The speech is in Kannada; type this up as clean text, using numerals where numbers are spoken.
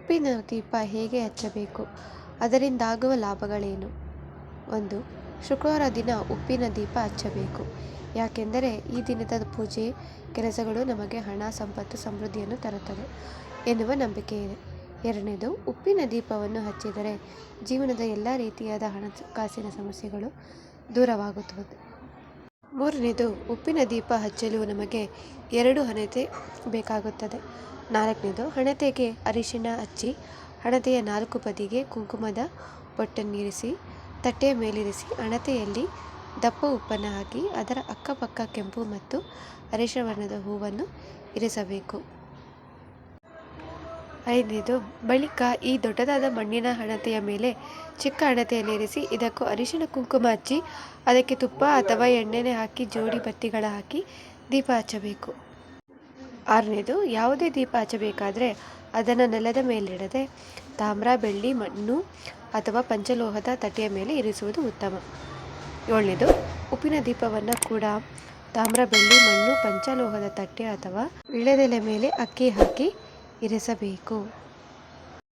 ಉಪ್ಪಿನ ದೀಪ ಹೇಗೆ ಹಚ್ಚಬೇಕು? ಅದರಿಂದಾಗುವ ಲಾಭಗಳೇನು? 1. ಶುಕ್ರವಾರ ದಿನ ಉಪ್ಪಿನ ದೀಪ ಹಚ್ಚಬೇಕು. ಯಾಕೆಂದರೆ ಈ ದಿನದ ಪೂಜೆ ಕೆಲಸಗಳು ನಮಗೆ ಹಣ, ಸಂಪತ್ತು, ಸಮೃದ್ಧಿಯನ್ನು ತರುತ್ತದೆ ಎನ್ನುವ ನಂಬಿಕೆ ಇದೆ. 2. ಉಪ್ಪಿನ ದೀಪವನ್ನು ಹಚ್ಚಿದರೆ ಜೀವನದ ಎಲ್ಲ ರೀತಿಯಾದ ಹಣಕಾಸಿನ ಸಮಸ್ಯೆಗಳು ದೂರವಾಗುತ್ತದೆ. 3. ಉಪ್ಪಿನ ದೀಪ ಹಚ್ಚಲು ನಮಗೆ 2 ಹಣತೆ ಬೇಕಾಗುತ್ತದೆ. 4. ಹಣತೆಗೆ ಅರಿಶಿಣ ಹಚ್ಚಿ ಹಣತೆಯ 4 ಬದಿಗೆ ಕುಂಕುಮದ ಬೊಟ್ಟನ್ನಿರಿಸಿ ತಟ್ಟೆಯ ಮೇಲಿರಿಸಿ ಹಣತೆಯಲ್ಲಿ ದಪ್ಪ ಉಪ್ಪನ್ನು ಹಾಕಿ ಅದರ ಅಕ್ಕಪಕ್ಕ ಕೆಂಪು ಮತ್ತು ಅರಿಶಿಣ ಬಣ್ಣದ ಹೂವನ್ನು ಇರಿಸಬೇಕು. 5. ಬಳಿಕ ಈ ದೊಡ್ಡದಾದ ಮಣ್ಣಿನ ಹಣತೆಯ ಮೇಲೆ ಚಿಕ್ಕ ಹಣತೆಯನ್ನು ಇರಿಸಿ ಇದಕ್ಕೂ ಅರಿಶಿಣ ಕುಂಕುಮ ಹಚ್ಚಿ ಅದಕ್ಕೆ ತುಪ್ಪ ಅಥವಾ ಎಣ್ಣೆ ಹಾಕಿ ಜೋಡಿ ಬತ್ತಿಗಳ ಹಾಕಿ ದೀಪ ಹಚ್ಚಬೇಕು. 6. ಯಾವುದೇ ದೀಪ ಹಚ್ಚಬೇಕಾದರೆ ಅದನ್ನು ನೆಲದ ಮೇಲಿಡದೆ ತಾಮ್ರ, ಬೆಳ್ಳಿ, ಮಣ್ಣು ಅಥವಾ ಪಂಚಲೋಹದ ತಟ್ಟೆಯ ಮೇಲೆ ಇರಿಸುವುದು ಉತ್ತಮ. 7. ಉಪ್ಪಿನ ದೀಪವನ್ನು ಕೂಡ ತಾಮ್ರ, ಬೆಳ್ಳಿ, ಮಣ್ಣು, ಪಂಚಲೋಹದ ತಟ್ಟೆ ಅಥವಾ ವೀಳ್ಯದೆಲೆ ಮೇಲೆ ಅಕ್ಕಿ ಹಾಕಿ ಇರಿಸಬೇಕು.